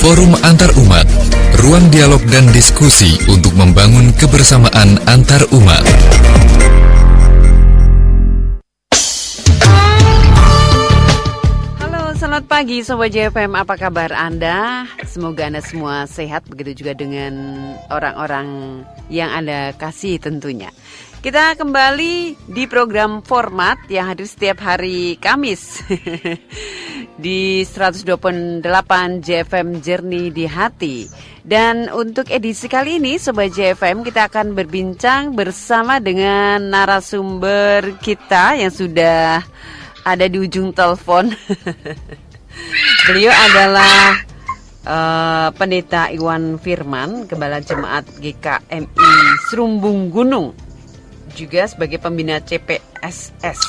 Forum Antar Umat, ruang dialog dan diskusi untuk membangun kebersamaan antar umat. Halo, selamat pagi Sobat JFM, apa kabar Anda? Semoga Anda semua sehat, begitu juga dengan orang-orang yang Anda kasih tentunya. Kita kembali di program Format yang hadir setiap hari Kamis di 128 JFM Jernih di Hati. Dan untuk edisi kali ini Sobat JFM, kita akan berbincang bersama dengan narasumber kita yang sudah ada di ujung telepon. Beliau adalah Pendeta Iwan Firman, Gembala Jemaat GKMI Serumbung Gunung, juga sebagai pembina CPSS.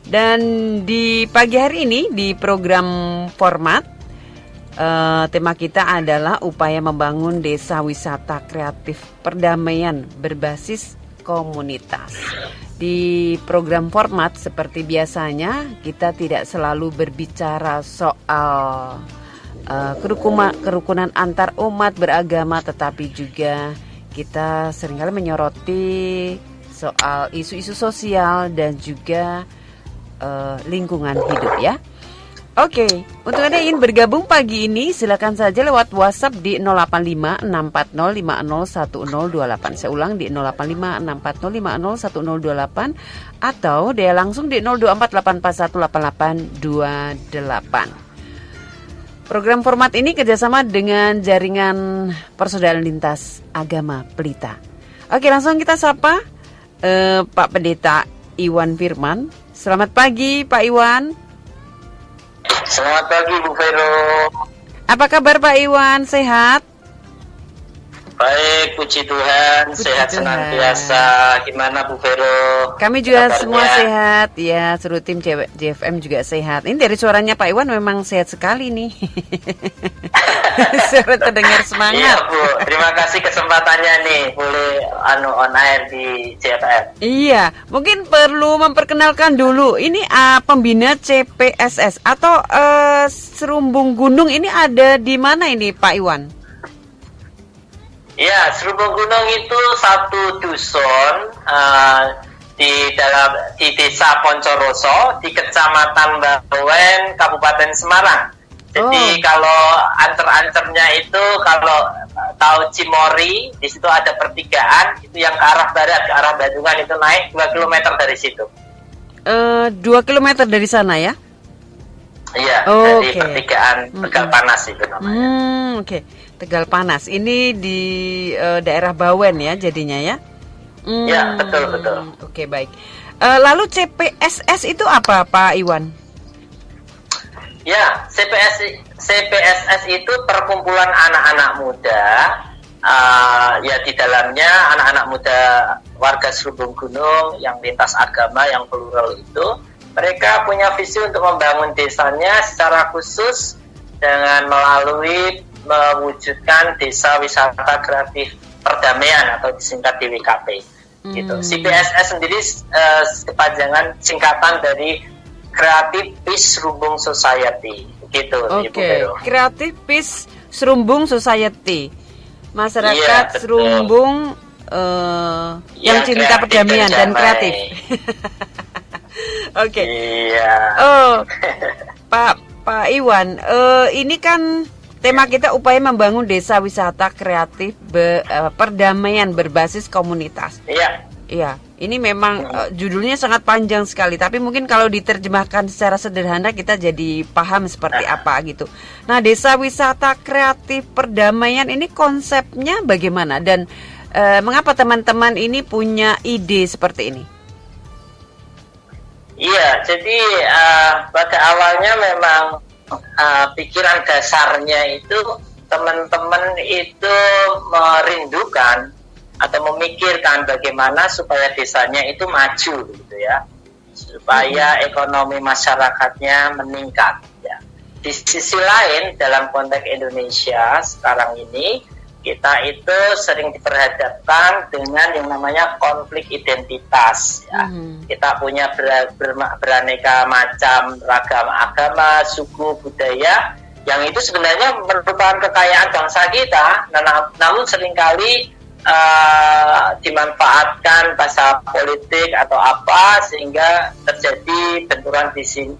Dan di pagi hari ini di program Format, tema kita adalah upaya membangun desa wisata kreatif perdamaian berbasis komunitas. Di program Format seperti biasanya kita tidak selalu berbicara soal kerukunan antar umat beragama, tetapi juga kita seringkali menyoroti soal isu-isu sosial dan juga lingkungan hidup ya. Oke, untuk Anda yang ingin bergabung pagi ini silakan saja lewat WhatsApp di 085640501028. Saya ulang di 085640501028 atau dia langsung di 0248418828. Program Format ini kerjasama dengan Jaringan Persaudaraan Lintas Agama Pelita. Oke, langsung kita sapa Pak Pendeta Iwan Firman. Selamat pagi Pak Iwan. Selamat pagi Bu Vero. Apa kabar Pak Iwan? Sehat? Baik, puji Tuhan, sehat senantiasa. Gimana Bu Vero? Kami juga kabarnya? Semua sehat. Ya, seluruh tim JFM juga sehat. Ini dari suaranya Pak Iwan memang sehat sekali nih. Suara terdengar semangat. Iya Bu, terima kasih kesempatannya nih boleh on air di JFM. Iya, mungkin perlu memperkenalkan dulu. Ini pembina CPSS atau Serumbung Gunung ini ada di mana ini Pak Iwan? Ya, Serumbung Gunung itu satu dusun di desa Poncoroso di Kecamatan Bawen, Kabupaten Semarang. Jadi kalau ancer-ancernya itu kalau tahu Cimori, di situ ada pertigaan itu yang ke arah barat, ke arah Bandungan itu naik 2 km dari situ. 2 km dari sana ya? Iya, dari pertigaan Tegal Panas itu namanya. Oke. Tegal Panas. Ini di daerah Bawen ya jadinya ya? Ya, betul. Oke, baik. Lalu CPSS itu apa Pak Iwan? Ya, CPSS itu perkumpulan anak-anak muda. Ya, di dalamnya anak-anak muda warga Serumbung Gunung yang lintas agama, yang plural itu. Mereka punya visi untuk membangun desanya secara khusus dengan melalui mewujudkan desa wisata kreatif perdamaian atau disingkat DWKP. Gitu. CPSS sendiri kepanjangan singkatan dari Creative Peace Serumbung Society. Gitu. Oke. Creative Peace Serumbung Society. Masyarakat Serumbung yang cinta perdamaian dan kreatif. Oke. Iya. Oh, Pak Iwan, ini kan tema kita upaya membangun desa wisata kreatif perdamaian berbasis komunitas. Iya. Iya, ini memang judulnya sangat panjang sekali, tapi mungkin kalau diterjemahkan secara sederhana kita jadi paham seperti apa gitu. Nah, desa wisata kreatif perdamaian ini konsepnya bagaimana dan mengapa teman-teman ini punya ide seperti ini? Iya, jadi pada awalnya memang pikiran dasarnya itu teman-teman itu merindukan atau memikirkan bagaimana supaya desanya itu maju gitu ya, supaya ekonomi masyarakatnya meningkat ya. Di sisi lain dalam konteks Indonesia sekarang ini kita itu sering diperhadapkan dengan yang namanya konflik identitas ya. Kita punya beraneka macam ragam agama, suku, budaya yang itu sebenarnya merupakan kekayaan bangsa kita, namun seringkali dimanfaatkan bahasa politik atau apa sehingga terjadi benturan visi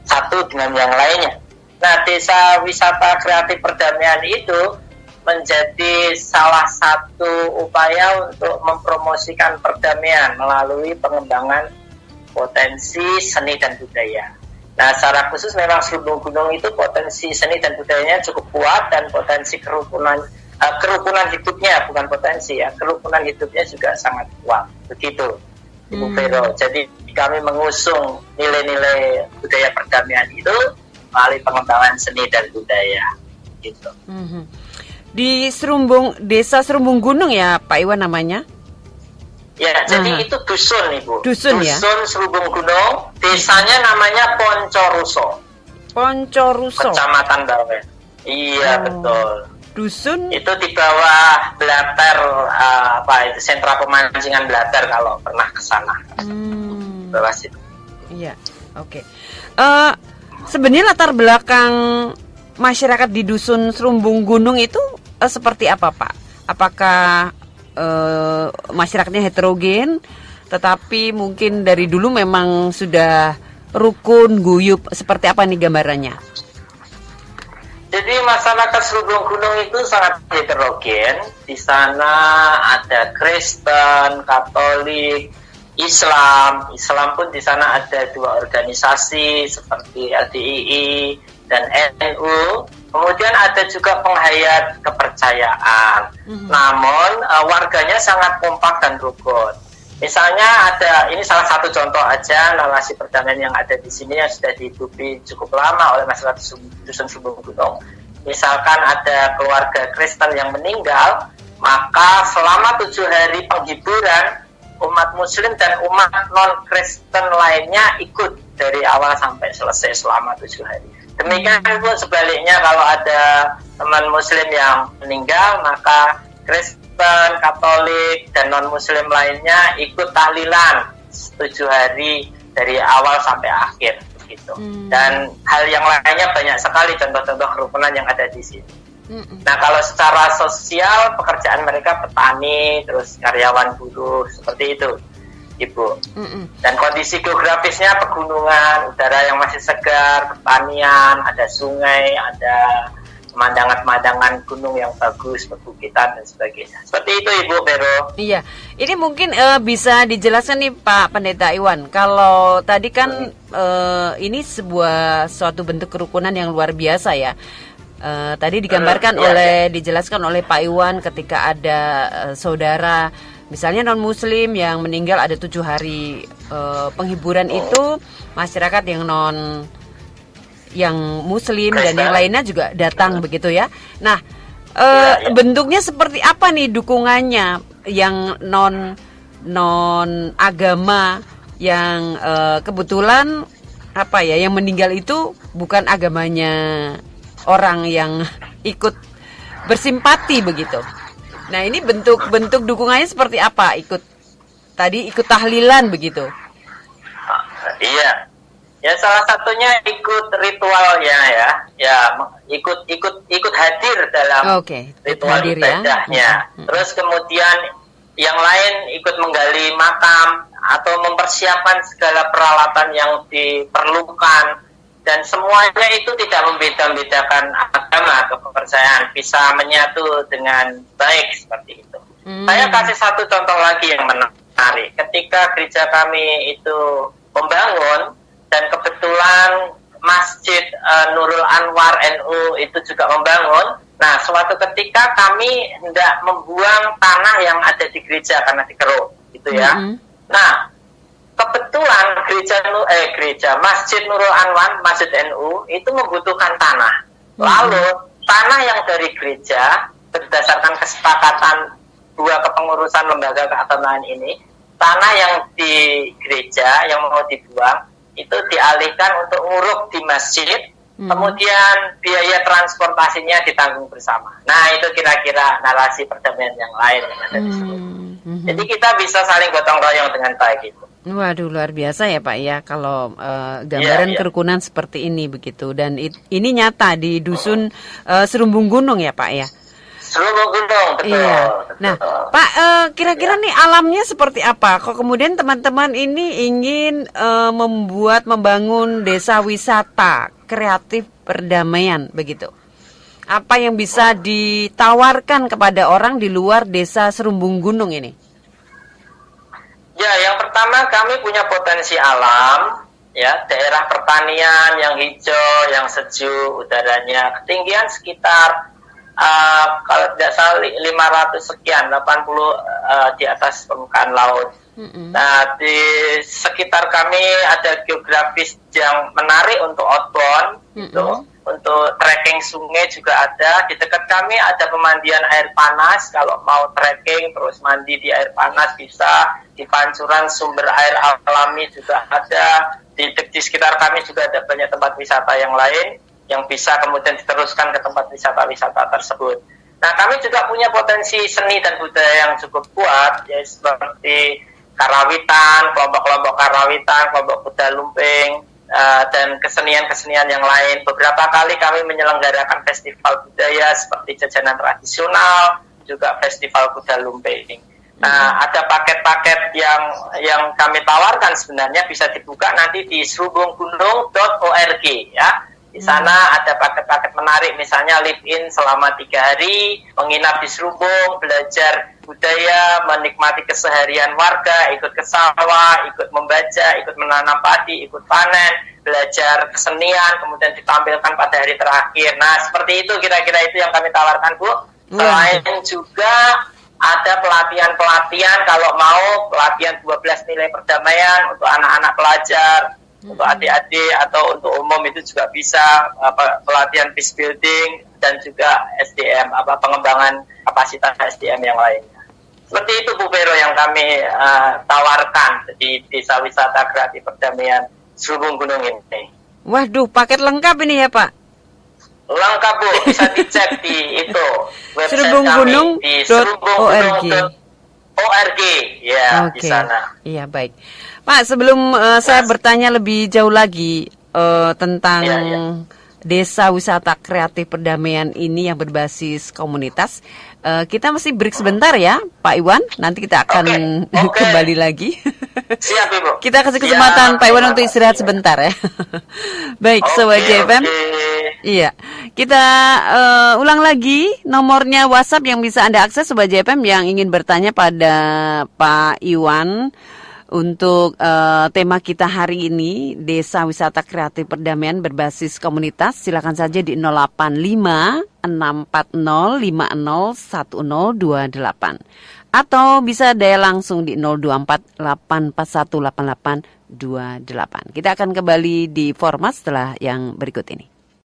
satu dengan yang lainnya. Nah, desa wisata kreatif perdamaian itu menjadi salah satu upaya untuk mempromosikan perdamaian melalui pengembangan potensi seni dan budaya. Nah, secara khusus memang Selubung Gunung itu potensi seni dan budayanya cukup kuat dan potensi kerukunan hidupnya, bukan potensi ya, kerukunan hidupnya juga sangat kuat. Begitu, Ibu Vero. Jadi kami mengusung nilai-nilai budaya perdamaian itu melalui pengembangan seni dan budaya. Gitu. Di Desa Serumbung Gunung ya Pak Iwan namanya? Ya, jadi itu dusun Ibu. Dusun ya? Dusun Serumbung Gunung, desanya namanya Poncoruso. Poncoruso. Kecamatan Bawen. Iya, betul. Dusun? Itu di bawah Blater, sentra pemancingan Blater kalau pernah ke sana. Bawah situ. Iya, oke. Sebenarnya latar belakang masyarakat di Dusun Serumbung Gunung itu seperti apa, Pak? Apakah masyarakatnya heterogen, tetapi mungkin dari dulu memang sudah rukun, guyup, seperti apa nih gambarannya? Jadi masyarakat Serumbung Gunung itu sangat heterogen. Di sana ada Kristen, Katolik, Islam. Islam pun di sana ada 2 organisasi seperti LDII dan NU. Kemudian ada juga penghayat kepercayaan. Namun warganya sangat kompak dan rukun. Misalnya ini salah satu contoh aja narasi perdamaian yang ada di sini yang sudah dihidupi cukup lama oleh masyarakat Dusun Serumbung Gunung. Misalkan ada keluarga Kristen yang meninggal, maka selama 7 hari penghiburan, umat Muslim dan umat non-Kristen lainnya ikut dari awal sampai selesai selama 7 hari. Demikian pun sebaliknya, kalau ada teman Muslim yang meninggal, maka Kristen, Katolik, dan non-Muslim lainnya ikut tahlilan 7 hari dari awal sampai akhir. Gitu. Dan hal yang lainnya banyak sekali contoh-contoh kerukunan yang ada di sini. Nah, kalau secara sosial, pekerjaan mereka petani, terus karyawan buruh, seperti itu, Ibu. Dan kondisi geografisnya pegunungan, udara yang masih segar, pertanian, ada sungai, ada pemandangan-pemandangan gunung yang bagus, perbukitan dan sebagainya. Seperti itu, Ibu Vero. Iya, ini mungkin bisa dijelaskan nih Pak Pendeta Iwan. Kalau tadi kan ini suatu bentuk kerukunan yang luar biasa ya. Tadi digambarkan dijelaskan oleh Pak Iwan ketika ada saudara misalnya non-Muslim yang meninggal, ada 7 hari penghiburan itu masyarakat yang Muslim dan yang lainnya juga datang begitu ya. Nah, bentuknya seperti apa nih dukungannya yang non agama yang kebetulan yang meninggal itu bukan agamanya orang yang ikut bersimpati begitu. Nah, ini bentuk dukungannya seperti apa? Ikut tahlilan begitu. Iya. Ya, salah satunya ikut ritualnya ya ikut hadir dalam ritual ibadahnya. Terus kemudian yang lain ikut menggali makam atau mempersiapkan segala peralatan yang diperlukan, dan semuanya itu tidak membeda-bedakan agama atau kepercayaan, bisa menyatu dengan baik seperti itu. Saya kasih satu contoh lagi yang menarik. Ketika gereja kami itu membangun, dan kebetulan Masjid Nurul Anwar NU itu juga membangun. Nah, suatu ketika kami hendak membuang tanah yang ada di gereja karena dikeruk, gitu ya. Nah, kebetulan gereja Masjid Nurul Anwar, Masjid NU itu membutuhkan tanah. Lalu tanah yang dari gereja berdasarkan kesepakatan 2 kepengurusan lembaga keagamaan ini, tanah yang di gereja yang mau dibuang itu dialihkan untuk nguruk di masjid, kemudian biaya transportasinya ditanggung bersama. Nah, itu kira-kira narasi perdamaian yang lain yang ada di sini. Jadi kita bisa saling gotong royong dengan baik itu. Waduh, luar biasa ya Pak ya kalau gambaran Iya. kerukunan seperti ini begitu, dan ini nyata di dusun Serumbung Gunung ya Pak ya. Seluruh gunung, betul. Iya. betul. Nah, Pak, kira-kira nih alamnya seperti apa? Kok kemudian teman-teman ini ingin membangun desa wisata kreatif perdamaian begitu? Apa yang bisa ditawarkan kepada orang di luar desa Serumbung Gunung ini? Ya, yang pertama kami punya potensi alam, ya, daerah pertanian yang hijau, yang sejuk, udaranya ketinggian sekitar kalau tidak salah 500 sekian, 80 di atas permukaan laut. Nah, di sekitar kami ada geografis yang menarik untuk outbound, gitu. Untuk trekking sungai juga ada. Di dekat kami ada pemandian air panas. Kalau mau trekking terus mandi di air panas bisa. Di pancuran sumber air alami juga ada. Di sekitar kami juga ada banyak tempat wisata yang lain yang bisa kemudian diteruskan ke tempat wisata-wisata tersebut. Nah, kami juga punya potensi seni dan budaya yang cukup kuat, ya, seperti karawitan, kelompok-kelompok karawitan, kelompok kuda lumping, dan kesenian-kesenian yang lain. Beberapa kali kami menyelenggarakan festival budaya seperti jajanan tradisional, juga festival kuda lumping. Nah, ada paket-paket yang kami tawarkan sebenarnya bisa dibuka nanti di serubunggunung.org, ya. Di sana ada paket-paket menarik, misalnya live-in selama 3 hari, menginap di Serubung, belajar budaya, menikmati keseharian warga, ikut ke sawah, ikut membaca, ikut menanam padi, ikut panen, belajar kesenian, kemudian ditampilkan pada hari terakhir. Nah, seperti itu kira-kira itu yang kami tawarkan, Bu. Selain juga ada pelatihan-pelatihan, kalau mau pelatihan 12 nilai perdamaian untuk anak-anak pelajar, untuk adik-adik atau untuk umum itu juga bisa, pelatihan peace building dan juga SDM, pengembangan kapasitas SDM yang lainnya. Seperti itu Bu Vero yang kami tawarkan di Desa Wisata Kreatif Perdamaian Serubung Gunung ini. Waduh, paket lengkap ini ya Pak? Lengkap Bu, bisa dicek di itu website serubunggunung.org. kami di serubunggunung.org, ya, di sana. Iya, baik. Pak, sebelum saya bertanya lebih jauh lagi tentang desa wisata kreatif perdamaian ini yang berbasis komunitas, kita mesti break sebentar ya, Pak Iwan. Nanti kita akan kembali lagi. Siap, Ibu. Kita kasih kesempatan Pak Iwan untuk istirahat sebentar ya. Baik, Sobat JFM. Iya, kita ulang lagi nomornya WhatsApp yang bisa Anda akses Sobat JFM yang ingin bertanya pada Pak Iwan untuk tema kita hari ini, Desa Wisata Kreatif Perdamaian berbasis komunitas. Silakan saja di 085 640 501028 atau bisa dial langsung di 024 841 8828. Kita akan kembali di format setelah yang berikut ini.